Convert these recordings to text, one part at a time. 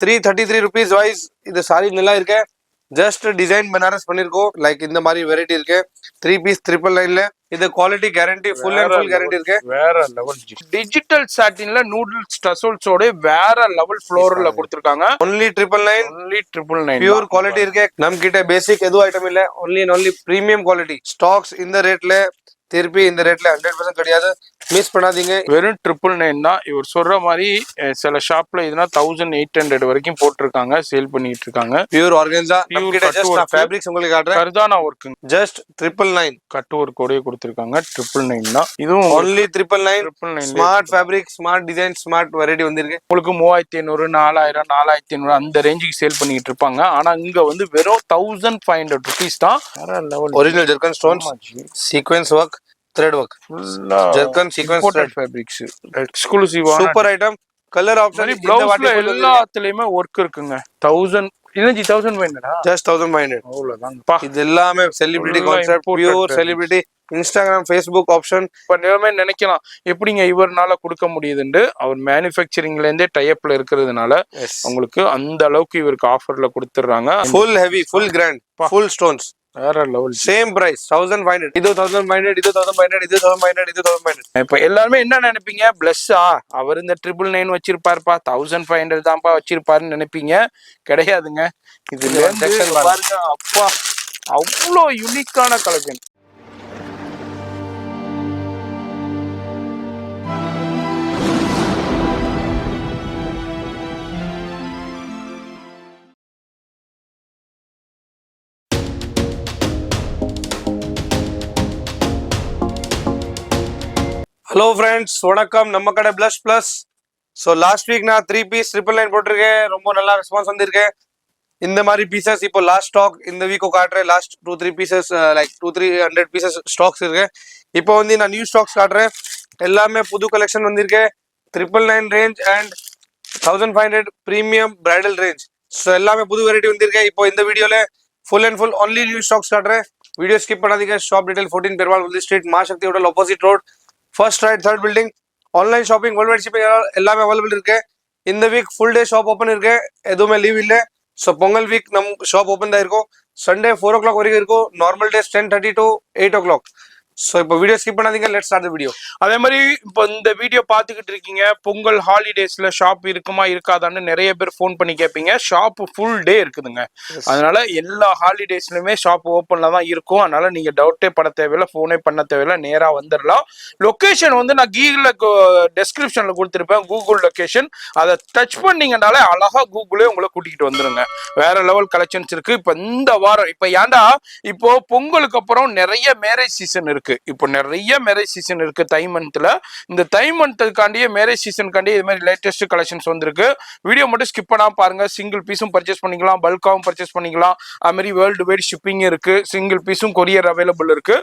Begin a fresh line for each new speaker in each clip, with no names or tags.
333 rupees இது sorry நல்லா இருக்கு. ஜஸ்ட் டிசைன் பனாரஸ் பண்ணிருக்கோம். லைக் இந்த மாதிரி வெரைட்டி இருக்கு. 3 பீஸ் 999ல இது quality guarantee full and full guarantee இருக்கு.
வேற லெவல் டிஜிட்டல் சாட்டின்ல நூடுல்ஸ் டசல்ஸோட வேற லெவல் ஃப்ளோரல்ல கொடுத்திருக்காங்க.
ஒன்லி 999 பியூர் குவாலிட்டி இருக்கு. நம்ம கிட்ட பேசிக் எதுவும் ஐட்டம் இல்ல. ஒன்லி பிரீமியம் குவாலிட்டி ஸ்டாக்ஸ் இந்த ரேட்ல திருப்பி இந்த ரேட்ல 100% கிடையாது. மிஸ் பண்ணாதீங்க.
வெறும் 999 தான். இவர் சொல்ற மாதிரி சில ஷாப்ல இதுனா 1800 வரைக்கும் போட்டிருக்காங்க, சேல் பண்ணிட்டு இருக்காங்க.
பியூர் ஆர்கன்ஸா ஃபேப்ரிக்ஸ் உங்களுக்கு காட்டுறேன்.
கர்தானா ஒர்க்
ஜஸ்ட் 999
கட் ஒர்க் கோடே கொடுத்திருக்காங்க. 999 தான். இதுவும்
only 999 smart fabric, smart design, smart variety வந்திருக்கு.
உங்களுக்கு 3500 4000 4500 அந்த ரேஞ்சுக்கு சேல் பண்ணிட்டு இருப்பாங்க. ஆனா இங்க வந்து வெறும் 1500 rupees தான்.
Original zircon stones, sequence work, thread work, zircon sequence thread
fabrics, எக்ஸ்க்ளூசிவான
சூப்பர் ஐட்டம். கலர் ஆப்ஷன்
ப்ளவுஸ்ல எல்லாத்துலயுமே ஒர்க் இருக்குங்க. 1000 இல்ல 1500
ஜஸ்ட் 1500
அவ்வளவுதான்.
இது எல்லாமே celebrity concept, pure celebrity. Instagram, Facebook option.
இப்ப நிலைமை நினைக்கலாம் எப்படிங்க இவர்னால கொடுக்க முடியுதுன்னு. அவர் மேனுஃபேக்சரிங்ல இருந்தே டைப்ல இருக்கிறதுனால உங்களுக்கு அந்த அளவுக்கு இவருக்கு ஆஃபர்ல கொடுத்துறாங்க.
Full heavy, full grand, full stones,
வேற லெவல்.
Same price 1500. இது 1500, இது 1500, இது 1500, இது 1500.
இப்ப எல்லாருமே என்ன நினைப்பீங்க, பிளஸ்ஸா அவர் இந்த 999 வச்சிருப்பாருப்பா, 1500 தான்ப்பா வச்சிருப்பாருன்னு நினைப்பீங்க. கிடையாதுங்க. இது பாருங்க, அப்பா அவ்வளோ யூனிக்கான கலெக்ஷன்.
ஹலோ ஃப்ரெண்ட்ஸ், வணக்கம். நம்ம கடை plus plus. So last week நான் 3 பீஸ் 999 போட்டிருக்கேன். ரொம்ப நல்லா ரெஸ்பான்ஸ் வந்திருக்கேன். இந்த மாதிரி பீசஸ் இப்போ லாஸ்ட் ஸ்டாக் இந்த வீக்கோ காட்டுறேன். Last 2-3 pieces like 200-300 pieces stocks இருக்கு. இப்போ வந்து நான் நியூ ஸ்டாக்ஸ் காட்டுறேன். எல்லாமே புது கலெக்ஷன் வந்திருக்கேன். 999 range and 1500 premium bridal range. So எல்லாமே புது வெரைட்டி வந்திருக்கேன். இப்போ இந்த வீடியோல full and full only new stocks காட்டுறேன். வீடியோ ஸ்கிப் பண்ணாதீங்க. Shop detail 14 Perumal Valli street, Maa Sakthi hotel opposite road, first right, third building. Online shopping, world wide shipping எல்லாமே அவைலபிள் இருக்கு. இந்த week full day shop open இருக்கு. எதுவுமே லீவ் இல்லை. ஸோ பொங்கல் வீக் நம்ம shop open தான் இருக்கும். சண்டே 4 o'clock வரைக்கும் இருக்கும். Normal days 10:30 to 8 o'clock. So இப்போ வீடியோ ஸ்கிப் பண்ணாதீங்க. Let's start the video.
அதே மாதிரி இப்போ இந்த வீடியோ பார்த்துக்கிட்டு இருக்கீங்க. பொங்கல் ஹாலிடேஸ்ல ஷாப் இருக்குமா இருக்காதான்னு நிறைய பேர் ஃபோன் பண்ணி கேட்பீங்க. ஷாப் ஃபுல் டே இருக்குதுங்க. அதனால எல்லா ஹாலிடேஸ்லயுமே ஷாப் ஓப்பன்ல தான் இருக்கும். அதனால நீங்க டவுட்டே பண்ண தேவையில்லை, ஃபோனே பண்ண தேவையில்லை, நேரா வந்துடலாம். லொகேஷன் வந்து நான் கீழே டெஸ்கிரிப்ஷன்ல கொடுத்துருப்பேன், கூகுள் லொகேஷன். அதை டச் பண்ணீங்கனாலே அழகா கூகுளே உங்களை கூட்டிகிட்டு வந்துருங்க. வேற லெவல் கலெக்ஷன்ஸ் இருக்கு. இப்போ இந்த வாரம் இப்போ ஏன்டா இப்போ பொங்கலுக்கு அப்புறம் நிறைய மேரேஜ் சீசன் இருக்கு. இப்போ நிறைய மேரேஜ் சீசன் இருக்கு தை மந்த்ல. இந்த தை மந்த்துக்காண்டியே மேரேஜ் சீசனுக்காண்டியே இது மாதிரி லேட்டஸ்ட் கலெக்ஷன்ஸ் வந்திருக்கு. வீடியோ மட்டும் ஸ்கிப் பண்ணாம பாருங்க. சிங்கிள் பீஸும் பர்ச்சேஸ் பண்ணிக்கலாம், பல்காவும் பர்ச்சேஸ் பண்ணிக்கலாம். அது மாதிரி வேர்ல்டு வைட் ஷிப்பிங் இருக்கு. சிங்கிள் பீஸும் கொரியர் அவைலபிள் இருக்கு.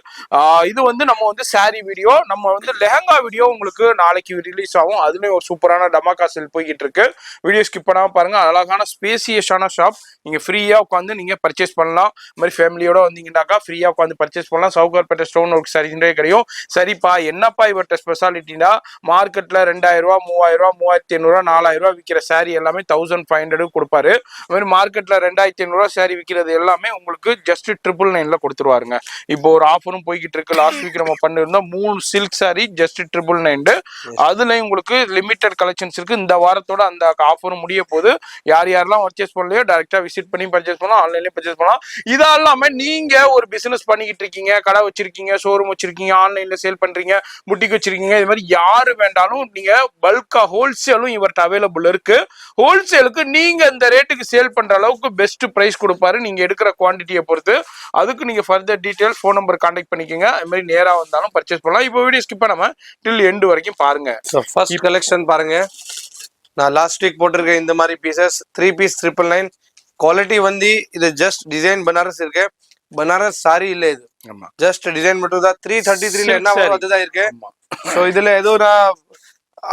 இது வந்து நம்ம வந்து சாரி வீடியோ, நம்ம வந்து லெஹங்கா வீடியோ உங்களுக்கு நாளைக்கு ரிலீஸ் ஆகும். அதுலயும் ஒரு சூப்பரான டமாக்கா சேல் போய்கிட்டு இருக்கு. வீடியோ ஸ்கிப் பண்ணாம பாருங்க. அழகான ஸ்பேசியஸான ஷாப். நீங்க ஃப்ரீயா உட்காந்து நீங்க பர்ச்சேஸ் பண்ணலாம். இந்த மாதிரி ஃபேமிலியோட வந்தீங்கன்னாக்கா ஃப்ரீயா உட்காந்து பர்ச்சேஸ் பண்ணலாம். சவுகார்பேட்டை ஸ்டோன் ஒர்க் சாரீஸே கிடைக்கும். சரிப்பா என்னப்பா இவர்கிட்ட ஸ்பெஷாலிட்டினா, மார்க்கெட்ல 2000 ரூபா 3000 ரூபா 3500 4000 ரூபா விற்கிற சாரி எல்லாமே 1500 கொடுப்பாரு. அது மாதிரி மார்க்கெட்ல 2500 ரூபா சாரி விற்கிறது எல்லாமே உங்களுக்கு ஜஸ்ட் 999 கொடுத்துருவாருங்க. இப்போ ஒரு ஆஃபரும் போய்கிட்டு இருக்கு. லாஸ்ட் வீக் நம்ம பண்ணிருந்தோம் 3 சில்க் சாரி ஜஸ்ட் 999. அதுல உங்களுக்கு லிமிடெட் கலெக்ஷன்ஸ் இருக்கு. இந்த வாரத்தோட அந்த ஆஃபரும் முடிய போது யார் யாரெல்லாம் பர்ச்சேஸ் பண்ணலையோ டைரக்டா விசிட் பண்ணி பர்ச்சேஸ் பண்ணலாம், ஆன்லைன்லயே பர்ச்சேஸ் பண்ணலாம். இதெல்லாம நீங்க ஒரு பிசினஸ் பண்ணிக்கிட்டு இருக்கீங்க, கடை வச்சிருக்கீங்க, ஷோரூம் வச்சிருக்கீங்க, ஆன்லைன்ல சேல் பண்றீங்க, புட்டிக் வச்சிருக்கீங்க, இது மாதிரி யாரு வேண்டாலும் நீங்க பல்கா ஹோல்சேலும் இவர்கிட்ட அவைலபிள் இருக்கு. ஹோல்சேலுக்கு நீங்க இந்த ரேட்டுக்கு சேல் பண்ற அளவுக்கு பெஸ்ட் பிரைஸ் கொடுப்பாரு, நீங்க எடுக்கிற குவான்டிட்டியை பொறுத்து. அதுக்கு நீங்க further details phone number contact பண்ணிக்கோங்க. அது மாதிரி நேரா வந்தாலும் பர்ச்சேஸ் பண்ணலாம். இப்போ வீடியோ ஸ்கிப் பண்ணாம டில் எண்ட் வரைக்கும் பாருங்க.
ஃபர்ஸ்ட் கலெக்ஷன் பாருங்க. நான் லாஸ்ட் வீக் போட்டிருக்கேன் இந்த மாதிரி பீசஸ் 3 பீஸ் 999. குவாலிட்டி வந்து இது ஜஸ்ட் டிசைன் பனாரஸ் இருக்கு. பனாரஸ் சாரி இல்ல, இது ஜஸ்ட் டிசைன் மட்டும் தான். 333ல என்ன வரும் அதுதான் இருக்கு. ஸோ இதுல ஏதோ நான்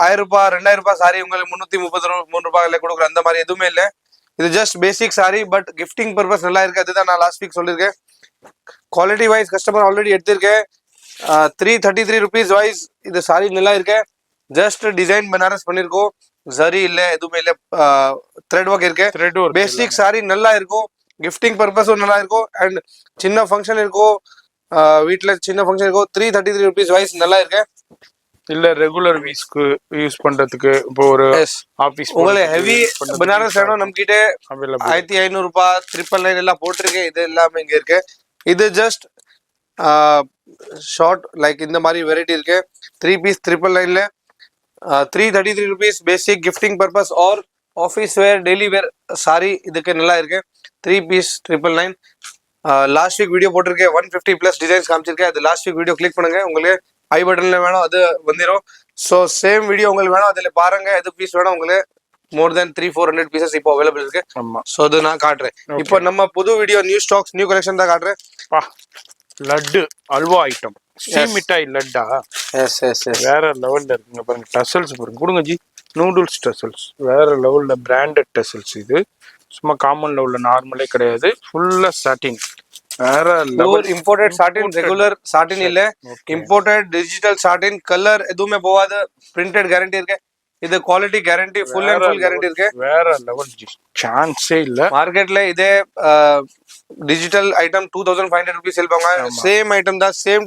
1000 ரூபாய் 2000 ரூபாய் சாரி உங்களுக்கு 333 ரூபாயில கொடுக்குற அந்த மாதிரி எதுவுமே இல்லை. இது just basic sorry, but gifting purpose நல்லா இருக்கு. அதுதான் நான் லாஸ்ட் வீக் சொல்லியிருக்கேன். குவாலிட்டி வைஸ் கஸ்டமர் ஆல்ரெடி எடுத்திருக்கேன். 333 rupees வைஸ் இது சாரி நல்லா இருக்கு. ஜஸ்ட் டிசைன் பனாரஸ் பண்ணிருக்கோம். ஜரி இல்ல எதுவுமே இல்ல த்ரெட் ஒர்க் இருக்கு
த்ரெட் ஒர்க்
பேசிக் சாரி நல்லா இருக்கும் கிஃப்டிங் பர்பஸும் நல்லா இருக்கும் அண்ட் சின்ன ஃபங்க்ஷன் இருக்கும் வீட்ல சின்ன ஃபங்க்ஷன் இருக்கும் 333 rupees வைஸ் நல்லா இருக்கு
இல்ல ரெகுலர் வீஸ்க்கு யூஸ் பண்றதுக்கு இப்போ ஒரு
எஸ்
ஆபீஸ்
உங்களுக்கு ஹெவி பனாரஸ் வேணும் நம்ம கிட்ட 1500 ரூபாய் 999 எல்லாம் போட்டிருக்கு இது எல்லாமே இங்க இருக்கு இது ஜஸ்ட் ஷார்ட் லைக் இந்த மாதிரி வெரைட்டி இருக்கு 3 பீஸ் 999ல 333 rupees பேசிக் கிஃப்டிங் பர்பஸ் और ஆஃபீஸ் வேர் டெய்லி வேர் சாரி இதுக்கு நல்லா இருக்கு 3 பீஸ் 999 லாஸ்ட் வீக் வீடியோ போட்டிருக்கேன் 150 பிளஸ் டிசைன்ஸ் காமிச்சிருக்கேன் அது லாஸ்ட் வீக் வீடியோ கிளிக் பண்ணுங்க உங்களுக்கு ஐ பட்டன்ல வேணும் அது வந்துடும் ஸோ சேம் வீடியோ உங்களுக்கு வேணும் அதில் பாருங்க எது பீஸ் வேணும் உங்களுக்கு மோர் தென் 300-400 பீசஸ் இப்போ அவைலபிள் இருக்கு ஸோ அது நான் காட்டுறேன் இப்போ நம்ம புது video new stocks new collection தான் காட்டுறேன்
லட்டு அல்வா ஐட்டம் மிட்டாய் லட்டா
எஸ் எஸ் எஸ்
வேற லெவல்ல இருக்குங்க பாருங்க டசல்ஸ் பாருங்க கொடுங்க ஜி நூடுல்ஸ் டசல்ஸ் வேற லெவல்ல பிராண்டட் டசல்ஸ் இது சும்மா காமன்ல உள்ள நார்மலே கிடையாது ஃபுல்லா சாட்டின் வேற லெவல்
இம்போர்ட்டட் சாட்டின் ரெகுலர் சாட்டின் இல்ல இம்போர்ட்டட் டிஜிட்டல் சாட்டின் கலர் எதுவுமே போகாது பிரிண்டட் கேரண்டி இருக்கு இது quality guarantee full and full guarantee இருக்கு
வேற லெவல் ஜி சான்ஸே இல்ல
மார்க்கெட்ல இதே டிஜிட்டல் ஐட்டம் 2500 rupees சேல் பண்ணுவாங்க சேம் ஐட்டம் தான் சேம்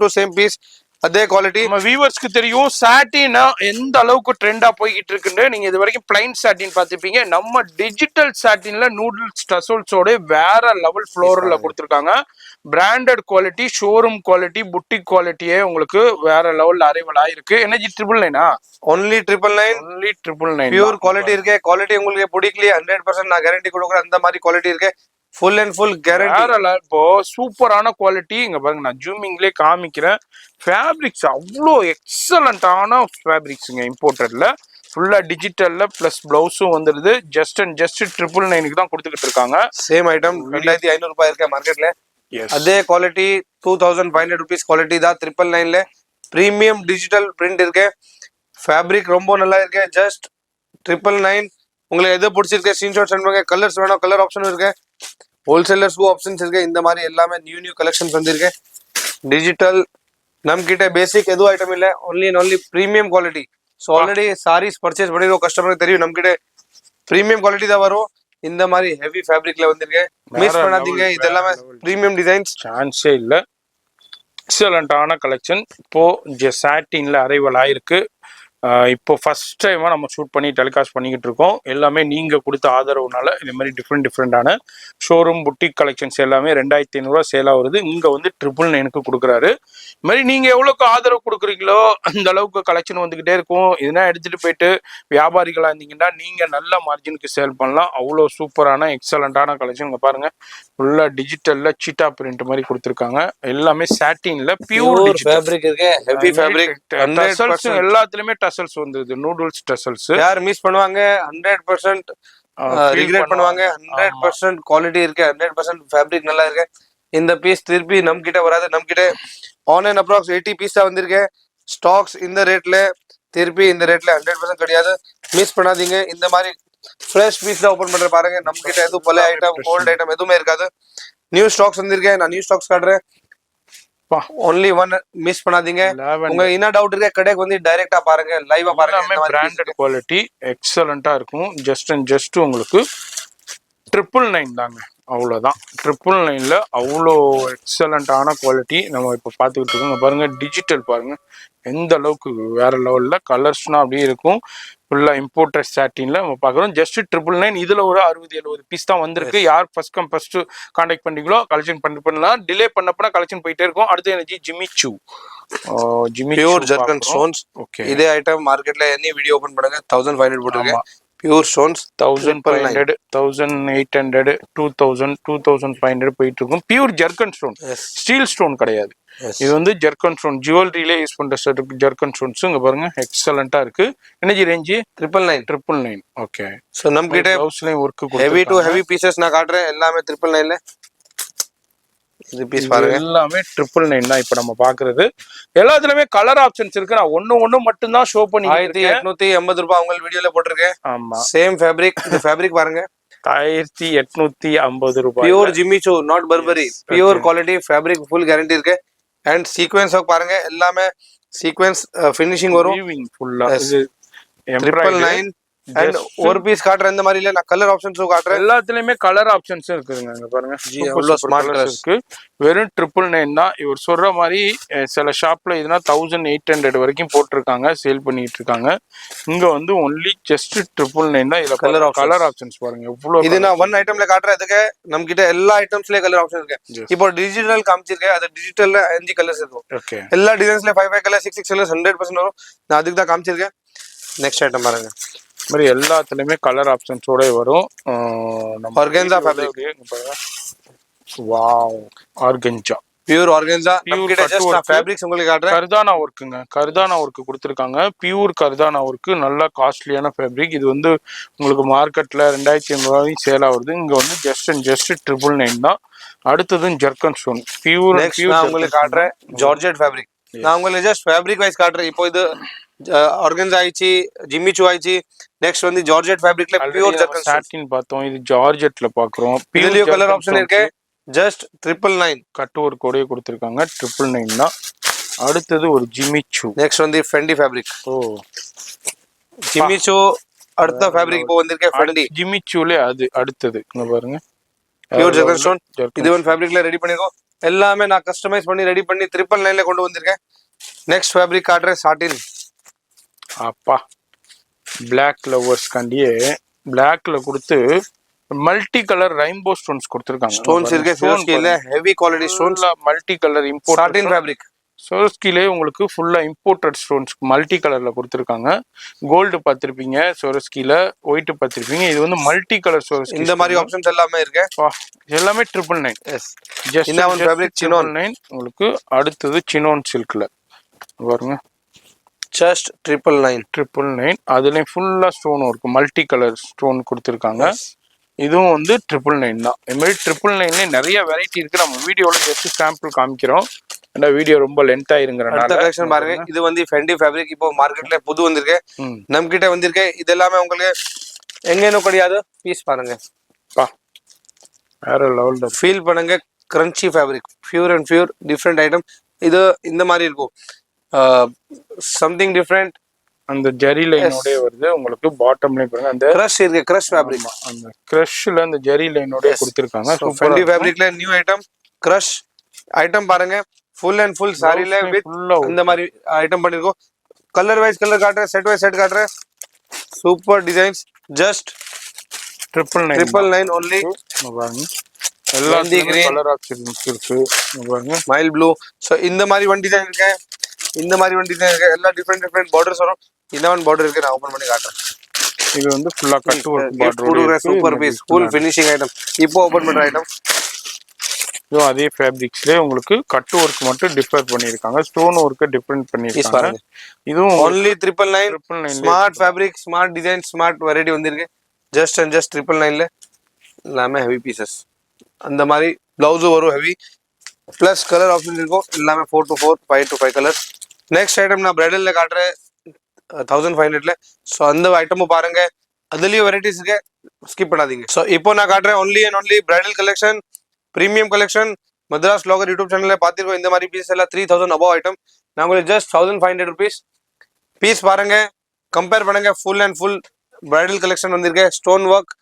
டு சேம் பீஸ் அதே குவாலிட்டி
நம்ம வியூவர்ஸ்க்கு தெரியும் சாட்டினா எந்த அளவுக்கு ட்ரெண்டா போய்கிட்டு இருக்குன்னு நீங்க இது வரைக்கும் பிளைன் சாட்டின் பார்த்திருப்பீங்க நம்ம டிஜிட்டல் சாட்டின்ல நூடுல்ஸ் டசல்ஸோட வேற லெவல் ஃப்ளோரல்ல கொடுத்துருக்காங்க branded quality showroom quality boutique குவாலிட்டியே உங்களுக்கு வேற லெவல்ல அரைவல் ஆயிருக்கு எனர்ஜி 999
ஒன்லி 999 பியூர் குவாலிட்டி இருக்கு குவாலிட்டி உங்களுக்கு பிடிக்கலையே 100% நான் கேரண்டி கொடுக்குறேன் அந்த மாதிரி குவாலிட்டி இருக்கு ஃபுல் அண்ட் ஃபுல் கேரண்டி
இப்போ சூப்பரான குவாலிட்டி இங்க பாருங்க நான் ஜூமிங்லேயே காமிக்கிறேன் ஃபேப்ரிக்ஸ் அவ்வளோ எக்ஸலண்டான ஃபேப்ரிக்ஸுங்க இம்போர்ட்டட்ல ஃபுல்லா டிஜிட்டல்ல பிளஸ் பிளவுஸும் வந்துருது ஜஸ்ட் 999 தான் கொடுத்துக்கிட்டு இருக்காங்க
சேம் ஐட்டம் 2500 ரூபாய் இருக்கு மார்க்கெட்ல அதே குவாலிட்டி 2500 rupees குவாலிட்டி தான் 999ல பிரீமியம் டிஜிட்டல் பிரிண்ட் இருக்கு ஃபேப்ரிக் ரொம்ப நல்லா இருக்கு ஜஸ்ட் 999 உங்களுக்கு எது பிடிச்சிருக்கு ஸ்கிரீன்ஷாட் சென்ட் பண்ணுங்க கலர்ஸ் வேணும் கலர் ஆப்ஷன் இருக்கு ஹோல்சேலர்ஸ்க்கும் ஆப்ஷன்ஸ் இருக்கு இந்த மாதிரி எல்லாமே நியூ கலெக்ஷன்ஸ் வந்திருக்கு டிஜிட்டல் நம்ம கிட்ட பேசிக் எதுவும் ஐட்டம் இல்ல only premium quality so already sarees purchase பண்ணிடுவோம் கஸ்டமருக்கு தெரியும் நம்ம கிட்ட பிரீமியம் குவாலிட்டி தான் வரும் இந்த மாதிரி ஹெவி ஃபேப்ரிக்ல வந்திருக்கு மிஸ் பண்ணாதீங்க இதெல்லாமே பிரீமியம் டிசைன்ஸ்
சான்ஸே இல்ல எக்ஸலண்டான கலெக்ஷன் இப்போ சாட்டின்ல அரைவல் ஆயிருக்கு இப்போ ஃபர்ஸ்ட் டைமா நம்ம ஷூட் பண்ணி டெலிகாஸ்ட் பண்ணிக்கிட்டு இருக்கோம் எல்லாமே நீங்க கொடுத்த ஆதரவுனால இந்த மாதிரி டிஃப்ரெண்டான ஷோரூம் புட்டிக் கலெக்ஷன்ஸ் எல்லாமே 2500 சேல் ஆகுது இங்க வந்து 999 கொடுக்குறாரு இது மாதிரி நீங்க எவ்வளவுக்கு ஆதரவு கொடுக்குறீங்களோ அந்த அளவுக்கு கலெக்ஷன் வந்துகிட்டே இருக்கும் இதெல்லாம் எடுத்துட்டு போயிட்டு வியாபாரிகளா இருந்தீங்கன்னா நீங்க நல்ல மார்ஜினுக்கு சேல் பண்ணலாம் அவ்வளோ சூப்பரான எக்ஸலண்டான கலெக்ஷன் இங்க பாருங்க ஃபுல்லா டிஜிட்டல்ல சீட்டா பிரிண்ட் மாதிரி கொடுத்துருக்காங்க எல்லாமே சாட்டின்ல பியூர்
ஃபேப்ரிக் இருக்கு ஹெவி ஃபேப்ரிக்
எல்லாத்துலயுமே டசல்ஸ் வந்தது நூடுல்ஸ் டசல்ஸ்
யார் மிஸ் பண்ணுவாங்க 100% ரிக்ரெட் பண்ணுவாங்க 100% குவாலிட்டி இருக்கு 100% ஃபேப்ரிக் நல்லா இருக்கு இந்த பீஸ் திருப்பி நம்ம கிட்ட வராது நம்ம கிட்ட ஆன்லைன் அப்ராக்ஸ் 80 பீஸ் தான் வந்திருக்கு ஸ்டாக்ஸ் இந்த ரேட்ல திருப்பி இந்த ரேட்ல 100% கிடையாது மிஸ் பண்ணாதீங்க இந்த மாதிரி ஃப்ரெஷ் பீஸ் தான் ஓபன் பண்ற பாருங்க நம்ம கிட்ட எதுவும் பழைய ஐட்டம் ஓல்ட் ஐட்டம் எதுவுமே இருக்காது நியூ ஸ்டாக்ஸ் வந்திருக்கேன் நான் நியூ ஸ்டாக்ஸ் காட்டுறேன் ஒன்லி ஒன் மிஸ் பண்ணாதீங்க உங்க என்ன டவுட் இருக்கு கடைக்கு வந்து டைரக்டா பாருங்க லைவா பாருங்க
பிராண்டட் குவாலிட்டி எக்ஸலண்டா இருக்கும் ஜஸ்ட் உங்களுக்கு 999 தாங்க அவ்வளவுதான் 999ல அவ்வளோ எக்ஸலண்டான குவாலிட்டி நம்ம இப்ப பாத்துக்கிட்டு இருக்கோம் பாருங்க டிஜிட்டல் பாருங்க எந்த அளவுக்கு வேற லெவல்ல கலர்ஸ்னா அப்படியே இருக்கும் ஃபுல்லா இம்போர்ட்டட் சாட்டின்ல நம்ம பாக்குறோம் ஜஸ்ட் 999 இதுல ஒரு 60-70 பீஸ் தான் வந்திருக்கு யார் ஃபர்ஸ்ட் கான்டாக்ட் பண்ணீங்களோ கலெக்ஷன் பண்ணலாம் டிலே பண்ணப்பனா கலெக்ஷன் போயிட்டே இருக்கும் அடுத்து energy ஜிமிச்சு
pure zircon stones okay இதே ஐட்டம் மார்க்கெட்ல எனி வீடியோ ஓபன் பண்ணுங்க 1500 போட்டுருக்கேன் பியூர் ஸ்டோன்ஸ்
1500 1800 2000 2500 போயிட்டு இருக்கும் pure zircon stone steel stone கிடையாது இது வந்து ஜர்கன் ஸ்டோன் ஜுவல்லரியில யூஸ் பண்ற ஜர்கன் ஸ்டோன்ஸ் இங்க பாருங்க எக்ஸலண்டா இருக்கு எனர்ஜி ரேஞ்ச் 999 ஓகே
சோ நம்ம கிட்ட
ஹவுஸ்லயும் work
heavy to heavy pieces நான் காட்டுறேன் எல்லாமே 999ல இது பீஸ் பாருங்க
எல்லாமே 999 தான் இப்போ நம்ம பாக்குறது எல்லாத்துலயுமே கலர் ஆப்ஷன்ஸ் இருக்கு நான் ஒண்ணு மட்டும் தான் ஷோ பண்ணி
1880 ரூபாய் உங்க வீடியோல போட்டுருக்கேன் ஆமா சேம் ஃபேப்ரிக் இந்த ஃபேப்ரிக் பாருங்க
1850 ரூபாய்
pure ஜிமிச்சு not Burberry pure quality fabric full guarantee இருக்கு அண்ட் சீக்வென்ஸ் பாருங்க எல்லாமே சீக்வென்ஸ் ஃபினிஷிங் வரும்
ஃபுல்லா
999 அண்ட் ஒரு பீஸ் காட்டுறேன் இந்த மாதிரி இல்ல நான் கலர் ஆப்ஷன்ஸும் காட்டுறேன்
எல்லாத்துலயுமே கலர் ஆப்ஷன்ஸும் இருக்குதுங்க இங்க பாருங்க
ஜி அவ்வளோ ஸ்மார்ட் கலர்ஸ்
இருக்கு வெறும் 999 தான் இவர் சொல்ற மாதிரி சில ஷாப்ல இதுனா 1800 வரைக்கும் போட்டிருக்காங்க சேல் பண்ணிட்டு இருக்காங்க இங்க வந்து ஒன்லி ஜஸ்ட் 999 தான் இதுல கலர் ஆப்ஷன்ஸ் பாருங்க எவ்வளவு
இது நான் ஒன் ஐட்டம்ல காட்டுறேன் இதுக்கு நம்ம கிட்ட எல்லா ஐட்டம்ஸ்லயே கலர் ஆப்ஷன் இருக்கு இப்போ டிஜிட்டல் காமிச்சிருக்கேன் அது டிஜிட்டல்ல 5 கலர்ஸ் இருக்கும்
ஓகே
எல்லா டிசைன்ஸ்ல 5 கலர் 6 கலர்ஸ் 100% வரும் நான் அதுக்கு தான் காமிச்சிருக்கேன் நெக்ஸ்ட் ஐட்டம் பாருங்க
மாதிரி எல்லாத்துலயுமே கலர் ஆப்ஷன்ஸோட வரும்
organza fabric
wow organza
pure organza நம்மகிட்ட ஜஸ்ட் ஃபேப்ரிக்ஸ் உங்களுக்கு காட்டுறேன்
கர்தானா ஒர்க்குங்க கர்தானா ஒர்க் கொடுத்துருக்காங்க பியூர் கர்தானா ஒர்க்கு நல்லா காஸ்ட்லியான ஃபேப்ரிக் இது வந்து உங்களுக்கு மார்க்கெட்ல 2500 சேல் ஆகுது இங்க வந்து ஜஸ்ட் 999 தான் அடுத்தது ஜர்க்கன் ஸ்டோன் பியூர்
நான் உங்களுக்கு காட்டுறேன் ஜார்ஜெட் ஃபேப்ரிக் நான் உங்களுக்கு ஜஸ்ட் ஃபேப்ரிக் வைஸ் காட்டுறேன் இப்போ இது ஆர்கன்ஸா ஆயிடுச்சு ஜிம்மி சூ ஆயிடுச்சு நெக்ஸ்ட் வந்து ஜார்ஜெட் ஃபேப்ரிக்ல பியூர் ஜர்க்கன்
சாட்டின் பார்த்தோம் இது ஜார்ஜெட்ல பாக்குறோம்
இதுலயே கலர் ஆப்ஷன் இருக்கு ஜஸ்ட் 999
கட் ஒர்க் கோடே கொடுத்திருக்காங்க 999 தான் அடுத்தது ஒரு ஜிம்மி சூ
நெக்ஸ்ட் வந்து ஃபெண்டி ஃபேப்ரிக் ஜிம்மி சூ அடுத்த ஃபேப்ரிக் இப்போ வந்திருக்கே ஃபெண்டி
ஜிம்மி சூலே அது அடுத்தது இங்க பாருங்க
பியூர் ஜர்க்கன் ஸ்டோன் இது ஒன் ஃபேப்ரிக்ல ரெடி பண்ணிருக்கோம் எல்லாமே நான் கஸ்டமைஸ் பண்ணி ரெடி பண்ணி 999ல கொண்டு வந்திருக்கேன் நெக்ஸ்ட் ஃபேப்ரிக் காட்டுறேன் சாட்டின்
அப்பா பிளாக் லவர்ஸ் காண்டியே பிளாக்ல கொடுத்து மல்டி கலர் ரெயின்போ ஸ்டோன்ஸ் கொடுத்திருக்காங்க
ஸ்டோன்ஸ் இருக்கு சோர்ஸ்கில heavy quality stones
multi colour import
satin fabric
சோர்ஸ்கிலே உங்களுக்கு ஃபுல்லா இம்போர்ட்டட் ஸ்டோன்ஸ் மல்டி கலர்ல கொடுத்திருக்காங்க கோல்டு பார்த்திருப்பீங்க சோர்ஸ்கில ஒயிட் பார்த்திருப்பீங்க இது வந்து மல்டி கலர் சோர்ஸ்
இந்த மாதிரி ஆப்ஷன்ஸ் எல்லாமே இருக்கு
எல்லாமே 999
எஸ்
ஜஸ்ட்
இந்த ஒன் ஃபேப்ரிக் சினோன்
999 உங்களுக்கு அடுத்தது சினோன் சில்க்ல பாருங்க
ஜஸ்ட் 999
அதுலயும் ஃபுல்லா ஸ்டோன் இருக்கு மல்டி கலர் ஸ்டோன் கொடுத்திருக்காங்க இதுவும் வந்து 999 தான் இது மாதிரி 999ல நிறைய வெரைட்டி இருக்கு நம்ம வீடியோல ஜஸ்ட் சாம்பிள் காமிக்கிறோம் அந்த வீடியோ ரொம்ப லென்த் ஆயிருங்கறனால
அடுத்த கலெக்ஷன் பாருங்க இது வந்து ஃபெண்டி ஃபேப்ரிக் இப்போ மார்க்கெட்ல புது வந்திருக்கு நம்ம கிட்ட வந்திருக்கு இது எல்லாமே உங்களுக்கு எங்கேனும் கிடையாது பீஸ் பாருங்க
பா வேற லெவல்ல
ஃபீல் பண்ணுங்க crunchy fabric pure and pure different item இது இந்த மாதிரி இருக்கும் சம்திங் டிஃப்ரெண்ட்
அந்த ஜெரி லைனோட வருது உங்களுக்கு பாட்டம்ல பாருங்க அந்த
கிரஷ் இருக்கு கிரஷ் ஃபேப்ரிக்
அந்த கிரஷ்ல அந்த ஜெரி லைனோட கொடுத்திருக்காங்க
ஃபெண்டி ஃபேப்ரிக்ல நியூ ஐட்டம் கிரஷ் ஐட்டம் பாருங்க ஃபுல் அண்ட் ஃபுல் சாரில வித் இந்த மாதிரி ஐட்டம் பண்ணிருக்கோம் கலர் வைஸ் கலர் காட்டுறேன் செட் வைஸ் செட் காட்டுறேன் சூப்பர் டிசைன்ஸ் ஜஸ்ட் 999 only
பாருங்க எல்லா கலர் ஆப்ஷன்ஸ் இருக்கு பாருங்க
மைல் ப்ளூ சோ இந்த மாதிரி ஒன் டிசைன் இருக்கு இந்த மாதிரி ஒன் டிசைன் இருக்கு எல்லா டிஃபரெண்ட் பார்டர்ஸ் வரும் இந்த ஒன் பார்டர் இருக்கு நான் ஓபன் பண்ணி காட்டுறேன்
இது வந்து ஃபுல்லா cut work border
super piece full finishing item இப்போ ஓபன் பண்ற ஐட்டம்
இது அதே ஃபேப்ரிக்ஸ்ல உங்களுக்கு கட் ஒர்க் மட்டும் டிஃபர் பண்ணிருக்காங்க ஸ்டோன் ஒர்க் டிஃபரண்ட் பண்ணிருக்காங்க இதுவும்
only 999 smart fabric smart design smart variety வந்திருக்கு ஜஸ்ட் அண்ட் ஜஸ்ட் 999ல எல்லாமே ஹெவி பீசஸ் அந்த மாதிரி பிளவுஸ் வரும் ஹெவி பிளஸ் கலர் ஆப்ஷன் இருக்கும் எல்லாமே 4 to 4 5 to 5 colours next item நான் பிரைடல்ல காட்டுறேன் 1500ல சோ அந்த ஐட்டமும் பாருங்க அதுலயும் வெரைட்டிஸ் இருக்கு ஸ்கிப் பண்ணாதீங்க சோ இப்போ நான் காட்டுறேன் only and only bridal collection premium collection Madras vlogger YouTube சேனல்ல பாத்திருக்கோம் இந்த மாதிரி பீஸ் எல்லாம் 3000 above ஐட்டம் நான் உங்களுக்கு ஜஸ்ட் 1500 rupees பீஸ் பாருங்க கம்பேர் பண்ணுங்க full and full bridal collection வந்திருக்கு ஸ்டோன் ஒர்க்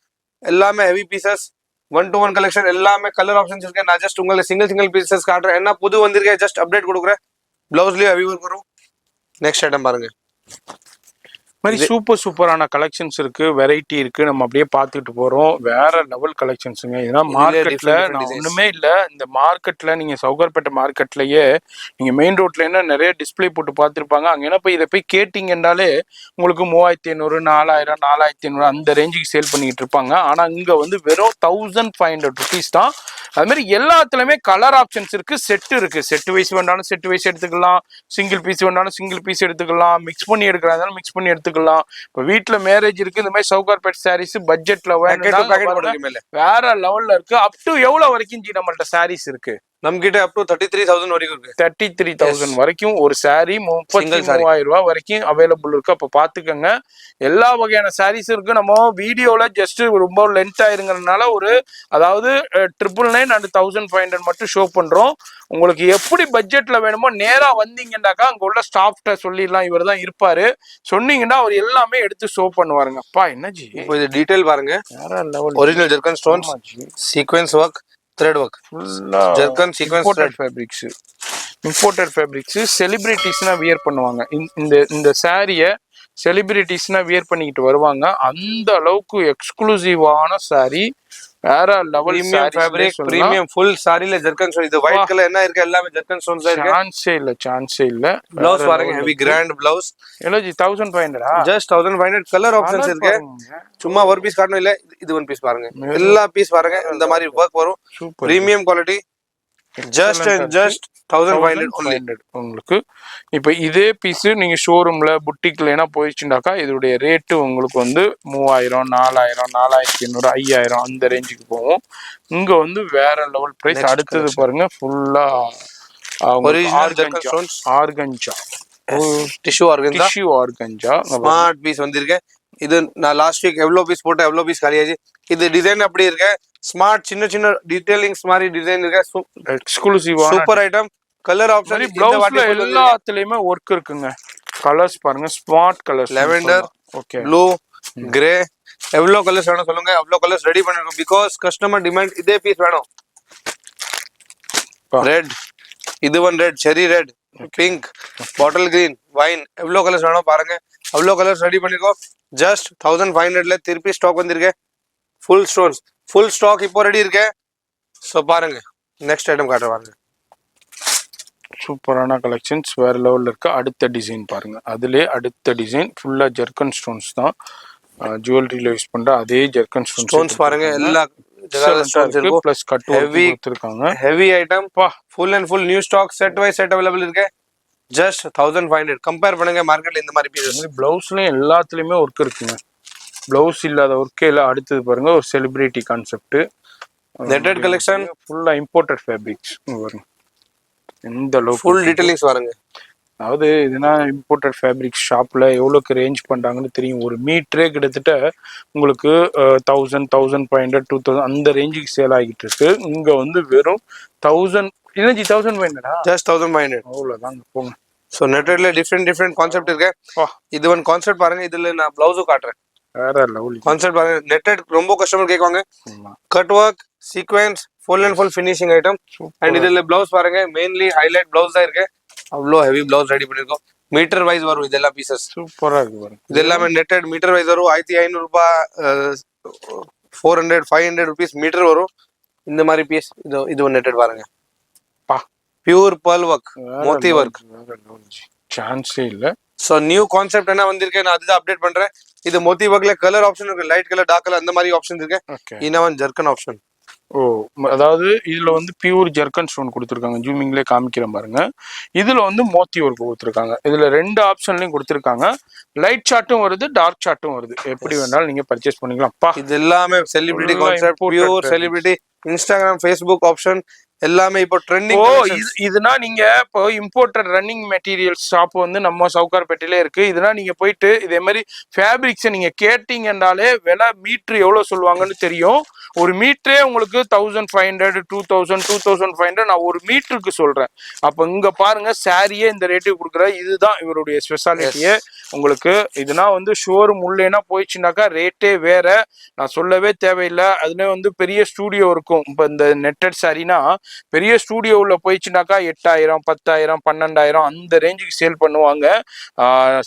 எல்லாமே ஹெவி பீசஸ் 1-to-1 கலெக்ஷன் எல்லாமே கலர் ஆப்ஷன்ஸ் இருக்கு நான் ஜஸ்ட் உங்களுக்கு சிங்கிள் பீசஸ் காட்டுறேன் என்ன புது வந்திருக்கு ஜஸ்ட் அப்டேட் கொடுக்குறேன் பிளவுஸ்லயே ஹெவி ஒர்க் வரும் நெக்ஸ்ட் ஐட்டம் பாருங்க
மாதிரி சூப்பரான கலெக்ஷன்ஸ் இருக்கு வெரைட்டி இருக்கு நம்ம அப்படியே பார்த்துட்டு போறோம் வேற லெவல் கலெக்ஷன்ஸுங்க இதெல்லாம் மார்க்கெட்ல நான் ஒண்ணுமே இல்ல இந்த மார்க்கெட்ல நீங்க சவுகார்பேட்டை மார்க்கெட்லயே நீங்க மெயின் ரோட்ல என்ன நிறைய டிஸ்பிளே போட்டு பார்த்திருப்பாங்க அங்க என்ன போய் இதை போய் கேட்டீங்கன்னாலே உங்களுக்கு 3500 4000 4500 அந்த ரேஞ்சுக்கு சேல் பண்ணிட்டு இருப்பாங்க ஆனா இங்க வந்து வெறும் 1500 rupees தான் அது மாதிரி எல்லாத்துலயுமே கலர் ஆப்ஷன்ஸ் இருக்கு செட் வைஸ் வேண்டாலும் செட் வைஸ் எடுத்துக்கலாம் சிங்கிள் பீஸ் வேண்டாலும் சிங்கிள் பீஸ் எடுத்துக்கலாம் மிக்ஸ் பண்ணி எடுக்கிறாங்க மிக்ஸ் பண்ணி எடுத்துக்கலாம் இப்ப வீட்டுல மேரேஜ் இருக்கு இந்த மாதிரி சவுகார்பேட் சாரீஸ் பட்ஜெட்ல வேற லெவல்ல இருக்கு அப் டு எவ்வளவு வரைக்கும் ஜி நம்மள்ட்ட சாரீஸ் இருக்கு
நம்ம கிட்ட அப் டு 33,000 வரைக்கும் இருக்கு.
33,000 வரைக்கும் ஒரு saree
Single saree.
33,000 ரூபாய் வரைக்கும் அவைலபிள் இருக்கு. அப்ப பாத்துக்கோங்க, எல்லா வகையான சாரீஸ் இருக்கு. நம்ம வீடியோல ஜஸ்ட் ரொம்ப லென்த் ஆயிருங்கறதுனால ஒரு அதாவது 999 அண்ட் 1500 மட்டும் ஷோ பண்றோம். உங்களுக்கு எப்படி பட்ஜெட்ல வேணுமோ நேரா வந்தீங்கன்னாக்கா அங்க உள்ள ஸ்டாஃப்ட்ட சொல்லிடலாம், இவர் தான் இருப்பாரு. சொன்னீங்கன்னா அவர் எல்லாமே எடுத்து ஷோ பண்ணுவாருங்க. அப்பா என்ன ஜி,
இப்போ இது டீடைல் பாருங்க.
வேற level.
Original zircon stones, sequence work, thread work,
ஃபுல்லா
zircon sequence
imported fabrics. Imported fabrics செலிபிரிட்டிஸ்னா வியர் பண்ணுவாங்க. இந்த சாரியை செலிபிரிட்டிஸ்னா வியர் பண்ணிக்கிட்டு வருவாங்க. அந்த அளவுக்கு எக்ஸ்க்ளூசிவான சாரி, வேற level
premium fabric, premium full சாரில ஜெர்கன் ஸ்டோன். இது ஒயிட் கலர் என்ன இருக்கு, எல்லாமே ஜெர்கன் ஸ்டோன்ஸ் தான் இருக்கு.
சான்ஸே இல்ல.
ப்ளவுஸ் பாருங்க, ஹெவி கிராண்ட் ப்ளவுஸ்.
எலோஜி 1500
ஜஸ்ட் 1500. கலர் ஆப்ஷன்ஸ் இருக்கு. சும்மா ஒரு பீஸ் காட்டணும் இல்ல, இது ஒன் பீஸ் பாருங்க. எல்லா பீஸ் பாருங்க, இந்த மாதிரி ஒர்க் வரும். Premium quality. Just and just 1500
உங்களுக்கு. இப்ப இதே பீஸ் நீங்க ஷோரூம்ல புட்டிக்ல போயிடுச்சுட்டாக்கா இதோடைய ரேட்டு உங்களுக்கு வந்து 3000, 4000, 4500, 5000 அந்த ரேஞ்சுக்கு போகும். இங்க வந்து வேற லெவல் பிரைஸ். அடுத்தது பாருங்க, ஃபுல்லா
original zircon stones,
organza,
tissue organza,
tissue organza
smart piece வந்திருக்கு. இது நான் லாஸ்ட் வீக் எவ்வளவு பீஸ் போட்டேன், எவ்வளவு பீஸ் காலியாச்சு. இது டிசைன் அப்படி இருக்கு. ஸ்மார்ட் சின்ன சின்ன டீடைலிங்ஸ் மாதிரி டிசைன் இருக்கு.
எக்ஸ்க்ளூசிவா
சூப்பர் ஐட்டம். கலர் ஆப்ஷன்
ப்ளவுஸ்ல எல்லாத்துலயுமே ஒர்க் இருக்குங்க. கலர்ஸ் பாருங்க, smart colours,
lavender,
okay,
blue, grey, எவ்வளவு கலர்ஸ் வேணும் சொல்லுங்க, அவ்வளவு கலர்ஸ் ரெடி பண்ணிருக்கோம். பிகாஸ் கஸ்டமர் டிமாண்ட் இதே பீஸ் வேணும். ரெட், இது one red, cherry red, pink, bottle green, wine, எவ்வளவு கலர்ஸ் வேணும் பாருங்க. அவ்வளவு கலர்ஸ் ரெடி பண்ணிருக்கோம். ஜஸ்ட் 1500ல திருப்பி ஸ்டாக் வந்திருக்கு. ஃபுல் ஸ்டோன்ஸ், ஃபுல் ஸ்டாக் இப்போ ரெடி இருக்கு. ஸோ பாருங்க, நெக்ஸ்ட் ஐட்டம் காட்டுற பாருங்க.
சூப்பரான கலெக்ஷன்ஸ், வேற லெவல்ல இருக்கு. அடுத்த டிசைன் பாருங்க, அதுலயே அடுத்த டிசைன் ஃபுல்லா ஜெர்கன் ஸ்டோன்ஸ் தான். ஜுவல்லரியில யூஸ் பண்ற அதே ஜெர்கன்
ஸ்டோன்ஸ் பாருங்க. எல்லா
பிளஸ் கட் ஹெவி கொடுத்திருக்காங்க.
Heavy item, full and full new stock, set wise set available இருக்கு. ஜஸ்ட் 1500. கம்பேர் பண்ணுங்க மார்க்கெட்ல இந்த மாதிரி பீசஸ்.
பிளவுஸ்லயும் எல்லாத்துலயுமே ஒர்க் இருக்குங்க. பிளவுஸ் இல்லாத ஒர்க்கே இல்ல. அடுத்தது பாருங்க, ஒரு செலிபிரிட்டி கான்செப்ட்
நெட்டட் கலெக்ஷன்,
ஃபுல்லா இம்போர்ட்டட் ஃபேப்ரிக்ஸ் பாருங்க. எந்த அளவுக்கு
ஃபுல் டீடைலிங்ஸ் பாருங்க.
அதாவது இதுனா இம்போர்ட்டட் ஃபேப்ரிக் ஷாப்ல எவ்வளோக்கு ரேஞ்ச் பண்றாங்கன்னு தெரியும். ஒரு மீட்டரே கிட்டத்தட்ட உங்களுக்கு 1000, 1500, 2000 அந்த ரேஞ்சுக்கு சேல் ஆகிட்டு இருக்கு. இங்க வந்து வெறும் 1000 இல்லைஜி 1500.
ஜஸ்ட் 1500
அவ்வளோதாங்க, போங்க.
ஸோ நெட்டட்ல டிஃப்ரெண்ட் கான்செப்ட் இருக்கு. இது ஒன் கான்செப்ட் பாருங்க. இதுல நான் பிளவுஸும் காட்டுறேன்.
வேற லெவல்
கான்செப்ட் பாருங்க. நெட்டட் ரொம்ப கஸ்டமர் கேட்குவாங்க. Cut work, sequence, full and full finishing item. And இதுல பிளவுஸ் பாருங்க, மெயின்லி ஹைலைட் பிளவுஸ் தான் இருக்கு. அவ்வளோ ஹெவி பிளவுஸ் ரெடி பண்ணிருக்கோம். மீட்டர் வைஸ் வரும் இதெல்லாம் பீசஸ்.
சூப்பரா இருக்கு பாருங்க.
இது எல்லாமே நெட்டட் மீட்டர் வைஸ் வரும். 1500 ரூபாய், 400, 500 ருபீஸ் மீட்டர் வரும். இந்த மாதிரி பீஸ் இது ஒரு நெட்டட் பாருங்க. பியூர் pearl ஒர்க், மோத்தி ஒர்க்,
சான்ஸே இல்ல.
ஸோ நியூ கான்செப்ட் என்ன வந்திருக்கு, நான் அதுதான் அப்டேட் பண்றேன். இது மோத்தி ஒர்க்ல கலர் ஆப்ஷன் இருக்கு. லைட் கலர், டார்க் கலர், அந்த மாதிரி ஆப்ஷன் இருக்கு. இன்னவன் ஜெர்கன் ஆப்ஷன்.
ஓ, அதாவது இதுல வந்து பியூர் ஜெர்கன் ஸ்டோன் கொடுத்துருக்காங்க. ஜூமிங்லேயே காமிக்கிறேன் பாருங்க. இதுல வந்து மோத்தி ஒர்க் கொடுத்துருக்காங்க. இதுல 2 ஆப்ஷன்லயும் கொடுத்துருக்காங்க. லைட் சார்ட்டும் வருது, டார்க் சார்ட்டும் வருது. எப்படி வேணாலும் நீங்க பர்ச்சேஸ் பண்ணிக்கலாம். அப்பா,
இது எல்லாமே celebrity concept, pure celebrity. Instagram, Facebook option எல்லாமே இப்போ ட்ரெண்டிங்.
இதுனா நீங்க இப்போ இம்போர்ட்டட் ரன்னிங் மெட்டீரியல் ஷாப் வந்து நம்ம சவுகார்பேட்டையிலே இருக்கு. இதுனா நீங்க போயிட்டு இதே மாதிரி ஃபேப்ரிக்ஸை நீங்க கேட்டீங்கன்னாலே விலை மீட்ரு எவ்வளவு சொல்லுவாங்கன்னு தெரியும். ஒரு மீட்டரே உங்களுக்கு 1500, 2000, 2500 நான் ஒரு மீட்டருக்கு சொல்றேன். அப்ப இங்க பாருங்க, சாரியே இந்த ரேட்டுக்கு கொடுக்குற. இதுதான் இவருடைய ஸ்பெஷாலிட்டியே. உங்களுக்கு இதுனா வந்து ஷோரூம் உள்ளேனா போயிடுச்சுனாக்கா ரேட்டே வேற, நான் சொல்லவே தேவையில்லை. அதுல வந்து பெரிய ஸ்டூடியோ இருக்கும். இப்போ இந்த நெட்டட் சாரினா பெரிய ஸ்டூடியோவில் போயிடுச்சுனாக்கா 8000, 10,000, 12,000 அந்த ரேஞ்சுக்கு சேல் பண்ணுவாங்க.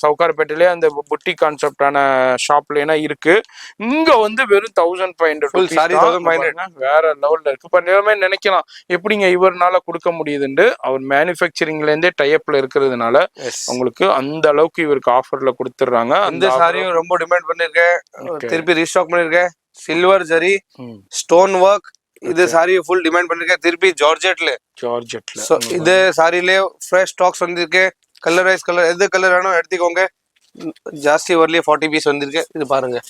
சவுகார்பேட்டையிலே அந்த புட்டி கான்செப்டான ஷாப்ல இருக்கு. இங்க வந்து வெறும் 1500 வேற லெவல்ல இருக்கு. இப்ப நிலைமை நினைக்கலாம், எப்படிங்க இவர்னால கொடுக்க முடியுதுன்னு. அவர் மேனுஃபேக்சரிங்ல இருந்தே டைப்ல இருக்கிறதுனால உங்களுக்கு அந்த அளவுக்கு இவருக்கு ஆஃபர்ல கொடுத்துறாங்க.
அந்த சாரியும் ரொம்ப டிமாண்ட் பண்ணிருக்கேன், திருப்பி ரீஸ்டாக் பண்ணிருக்கேன். சில்வர் ஜரி, ஸ்டோன் ஒர்க், இது சாரி ஃபுல் டிமாண்ட் பண்ணிருக்கேன். திருப்பி ஜார்ஜெட்ல சோ இது சாரிலே ஃப்ரெஷ் ஸ்டாக்ஸ் வந்திருக்கு. கலர் வைஸ் கலர், எது கலர் வேணும் எடுத்துக்கோங்க. ஜாஸ்தி வரலையே 40 பீஸ் வந்திருக்கு. இது பாருங்க.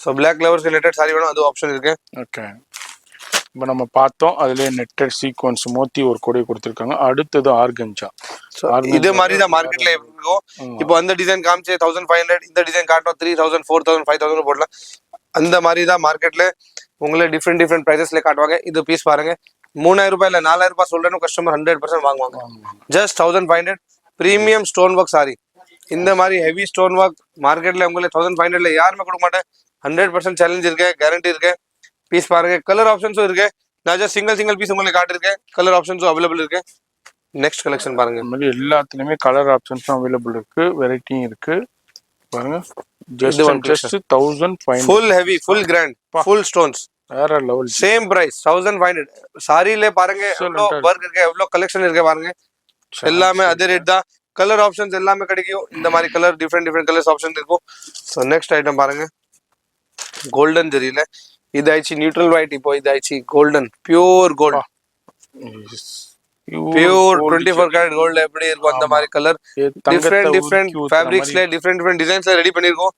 So black lovers related saree வேணும், அது ஆப்ஷன் இருக்கு.
ஓகே, இப்போ நம்ம பார்த்தோம் அதுல நெட்டட் சீக்வன்ஸ் மோத்தி ஒரு கொடை கொடுத்துருக்காங்க. அடுத்தது ஆர்கஞ்சா.
இது மாதிரி தான் மார்க்கெட்ல இருக்கும். இப்போ அந்த டிசைன் காமிச்சு 1500, இந்த டிசைன் காட்டும் 3000, 4000, 5000 போடலாம். அந்த மாதிரி தான் மார்க்கெட்ல உங்களை டிஃப்ரெண்ட் பிரைசஸ்ல காட்டுவாங்க. இது பீஸ் பாருங்க, 3000 ரூபாய் இல்ல 4000 ரூபாய் சொல்றேன்னு கஸ்டமர் 100% வாங்குவாங்க. Just 1500 premium stone work sorry. இந்த மாதிரி ஹெவி ஸ்டோன் ஒர்க் மார்க்கெட்ல உங்களுக்கு 1500ல யாருமே கொடுக்க மாட்டேன். 100% சேலஞ்ச் இருக்கு, கேரண்டி இருக்கு. பீஸ் பாருங்க, கலர் ஆப்ஷன்ஸும் இருக்கு. நான் ஜஸ்ட் சிங்கிள் பீஸ் உங்களுக்கு காட்டிருக்கேன். கலர் ஆப்ஷன்ஸும் அவைலபிள் இருக்கு. நெக்ஸ்ட் கலெக்ஷன் பாருங்க.
இந்த மாதிரி எல்லாத்துலயுமே கலர் ஆப்ஷன்ஸும் அவைலபிள் இருக்கு, வெரைட்டியும் இருக்கு பாருங்க. Just 1500.
Full heavy, full grand, full stones,
வேற லெவல்.
Same price 1500. சாரியில பாருங்க எவ்வளவு ஒர்க் இருக்கு, எவ்வளவு கலெக்ஷன் இருக்கு பாருங்க. எல்லாமே அதே ரேட் தான். கலர் ஆப்ஷன்ஸ் எல்லாமே கிடைக்கும். இந்த மாதிரி கலர் டிஃப்ரெண்ட் கலர்ஸ் ஆப்ஷன் இருக்கும். ஸோ நெக்ஸ்ட் ஐட்டம் பாருங்க, கோல்டன் ஜெரியில இது ஆயிடுச்சு நியூட்ரல் ஒயிட். இப்போ இது ஆயிடுச்சு golden, pure gold, pure 24 carat gold. எப்படி இருக்கும் அந்த மாதிரி கலர், டிஃப்ரெண்ட் ஃபேப்ரிக்ஸ்ல டிஃப்ரெண்ட் டிசைன்ஸ்ல ரெடி பண்ணிருக்கோம்.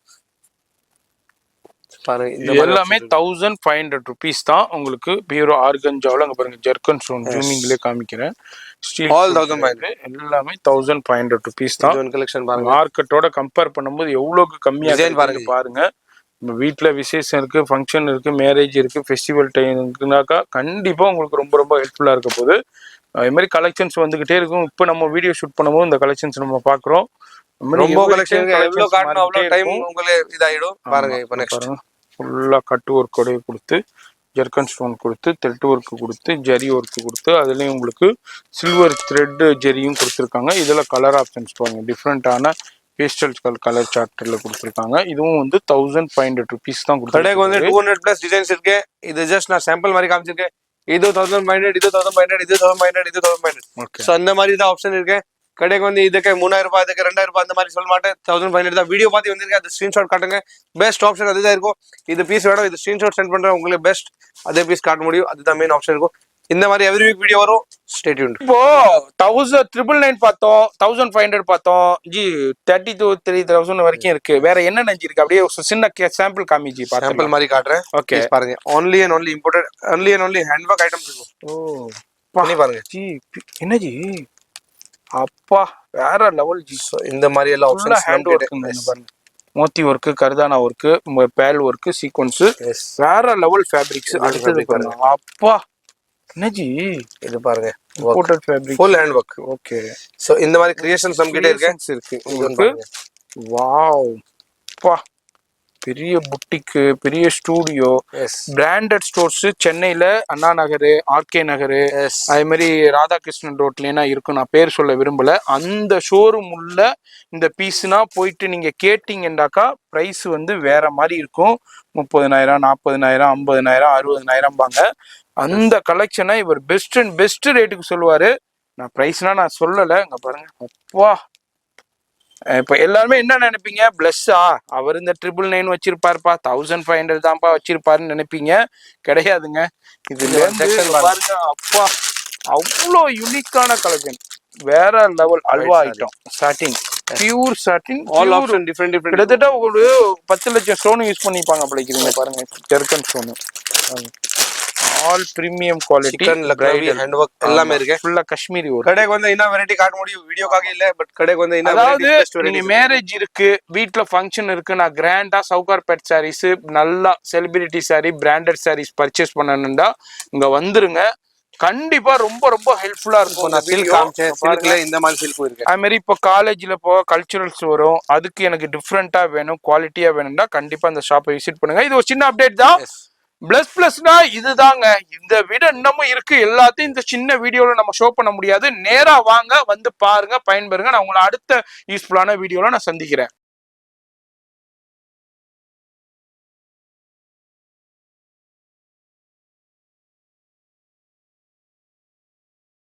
எல்லாமே 1500 rupees தான் உங்களுக்கு. பியூர் ஆர்கஞ்சாவில் அங்க பாருங்க ஜெர்கன் ஸ்டோன் ஜூமிங்லயே காமிக்கிறேன். ஸ்டீல்
ஆல் 1500,
எல்லாமே 1500 rupees தான்.
கலெக்ஷன் பாருங்க.
மார்க்கெட்டோட கம்பேர் பண்ணும்போது எவ்வளவுக்கு கம்மியா பாருங்க. நம்ம வீட்டில் விசேஷம் இருக்கு, ஃபங்க்ஷன் இருக்கு, மேரேஜ் இருக்கு, ஃபெஸ்டிவல் டைம் இருக்குனாக்கா கண்டிப்பா உங்களுக்கு ரொம்ப ஹெல்ப்ஃபுல்லா இருக்க போகுது. அது மாதிரி கலெக்ஷன்ஸ் வந்துகிட்டே இருக்கும். இப்போ நம்ம வீடியோ ஷூட் பண்ணும்போது இந்த கலெக்ஷன்ஸ் நம்ம பாக்குறோம்.
ரொம்ப கலெக்ஷன் எவ்வளவு காட்டணும் அவ்வளவு டைம் உங்களுக்கு இதாயிடும். பாருங்க இப்போ நெக்ஸ்ட்
ஃபுல்லா கட் ஒர்க் கொடையை கொடுத்து, ஜெர்கன் ஸ்டோன் கொடுத்து, த்ரெட் ஒர்க் கொடுத்து, ஜெரி ஒர்க் கொடுத்து, அதுலயும் உங்களுக்கு சில்வர் த்ரெட் ஜெரியும் கொடுத்துருக்காங்க. இதுல கலர் ஆப்ஷன்ஸ் பாருங்க, டிஃப்ரெண்டான பேஸ்டல் கலர் சார்ட்ல கொடுத்துருக்காங்க. இதுவும் வந்து 1500 rupees தான்
கடைக்கு வந்து 200+ டிசைன்ஸ் இருக்கு. இது ஜஸ்ட் நான் சாம்பிள் மாதிரி காமிச்சிருக்கேன். இது 1500, இது 1500, இது 1500, இது 1500. சோ அந்த மாதிரி தான் ஆப்ஷன் இருக்கு. கடைக்கு வந்து இதுக்கு 3000 ரூபாய், இதுக்கு 2000 ரூபாய் அந்த மாதிரி சொல்ல மாட்டேன். 1500 தான். வீடியோ பார்த்து வந்திருக்கேன், அது ஸ்கிரீன்ஷாட் காட்டுங்க. பெஸ்ட் ஆப்ஷன் அதுதான் இருக்கும். இது பீஸ் வேணும், இது ஸ்கிரீன்ஷாட் சென்ட் பண்றேன் உங்களுக்கு பெஸ்ட் அதே பீஸ் காட்ட முடியும். அதுதான் மெயின் ஆப்ஷன் இருக்கும். இந்த மாதிரி எவ்ரி வீக் வீடியோ வரும். Stay tuned.
இப்போ 999 பார்த்தோம், 1500 பார்த்தோம் ஜி, 30 to 3000 வரைக்கும் இருக்கு. வேற என்ன நெஞ்சு இருக்கு? அப்படியே சின்ன சாம்பிள் காமி ஜி,
சாம்பிள் மாதிரி காட்டுறேன். ஓகே பாருங்க, only and only imported, only and only handwork items இருக்கும். ஓ பண்ணி பாருங்க ஜி. என்ன ஜி, அப்பா வேற லெவல் ஜி. இந்த மாதிரி எல்லாம் ஆப்ஷன்ஸ் ஹேண்ட் ஒர்க் பாருங்க. மோத்தி ஒர்க், கர்தானா ஒர்க், பேல் ஒர்க், சீக்வென்ஸ், வேற லெவல் ஃபேப்ரிக்ஸ். அடுத்தது பாருங்க, அப்பா என்னஜி இது பாருங்க,
imported fabric,
full hand work.
Okay.
So இந்த மாதிரி கிரியேஷன்ஸ் நம்ம கிட்ட இருக்கு.
உங்களுக்கு வாவ் பா, பெரிய புட்டிக், பெரிய ஸ்டூடியோ, பிராண்டட் ஸ்டோர்ஸ் சென்னையில அண்ணா நகர், ஆர்கே நகர், அதே மாதிரி ராதாகிருஷ்ணன் ரோட்லனா இருக்கும். நான் பேர் சொல்ல விரும்பல. அந்த ஷோரூம் உள்ள இந்த பீஸ்னா போயிட்டு நீங்க கேட்டீங்கன்னாக்கா பிரைஸ் வந்து வேற மாதிரி இருக்கும். 30,000, 40,000, 50,000, 60,000 பாங்க. அந்த கலெக்ஷனை இவர் பெஸ்ட் ரேட்டுக்கு சொல்லுவாரு. நான் பிரைஸ்னா நான் சொல்லல. இங்க பாருங்க, அப்பா. இப்ப எல்லாருமே என்ன நினைப்பீங்க, பிளஸ்ஸா அவர் இந்த 999 வச்சிருப்பாருப்பா, 1500 தான்ப்பா வச்சிருப்பாருன்னு நினைப்பீங்க. கிடையாதுங்க. இது பாருங்க, அப்பா அவ்வளோ யூனிக்கான கலெக்ஷன், வேற லெவல். அல்வா ஐட்டம், சாட்டின், பியூர் சாட்டின்,
ஆல் ஆப்ஷன் டிஃபரெண்ட்.
கிட்டத்தட்ட ஒரு 10 லட்சம் ஸ்டோன் யூஸ் பண்ணிப்பாங்க அப்படிங்கிறீங்க பாருங்க. ஜெர்கன் stone, all premium quality,
hand work எல்லாமே இருக்கு.
ஃபுல்லா காஷ்மீரி ஒர்க்.
கடைக்கு வந்து என்ன வெரைட்டி காட்ட முடியும் வீடியோக்காக இல்ல, பட் கடைக்கு வந்து என்ன,
அதாவது நீங்க மேரேஜ் இருக்கு, வீட்ல ஃபங்க்ஷன் இருக்கு, நான் கிராண்டா சவுகார் பெட் சாரீஸ், நல்லா celebrity sari, branded saris purchase பண்ணணும்டா இங்க வந்துருங்க. கண்டிப்பா ரொம்ப ஹெல்ப்ஃபுல்லா இருக்கும்.
நான் சில்க் காமிச்சேன், சில்க்ல இந்த மாதிரி சில்க் இருக்கு.
அது மாதிரி இப்போ காலேஜ்ல கல்ச்சுரல்ஸ் வரும், அதுக்கு எனக்கு டிஃப்ரெண்டா வேணும், குவாலிட்டியா வேணும்னா கண்டிப்பா அந்த ஷாப்பை விசிட் பண்ணுங்க. இது ஒரு சின்ன அப்டேட் தான். பிளஸ்னா இதுதாங்க. இந்த விட இன்னமும் இருக்கு. எல்லாத்தையும் இந்த சின்ன வீடியோல நம்ம ஷோ பண்ண முடியாது. நேரா வாங்க, வந்து பாருங்க, பயன்பெறுங்க. நான் உங்களை அடுத்த யூஸ்ஃபுல்லான வீடியோல நான் சந்திக்கிறேன்.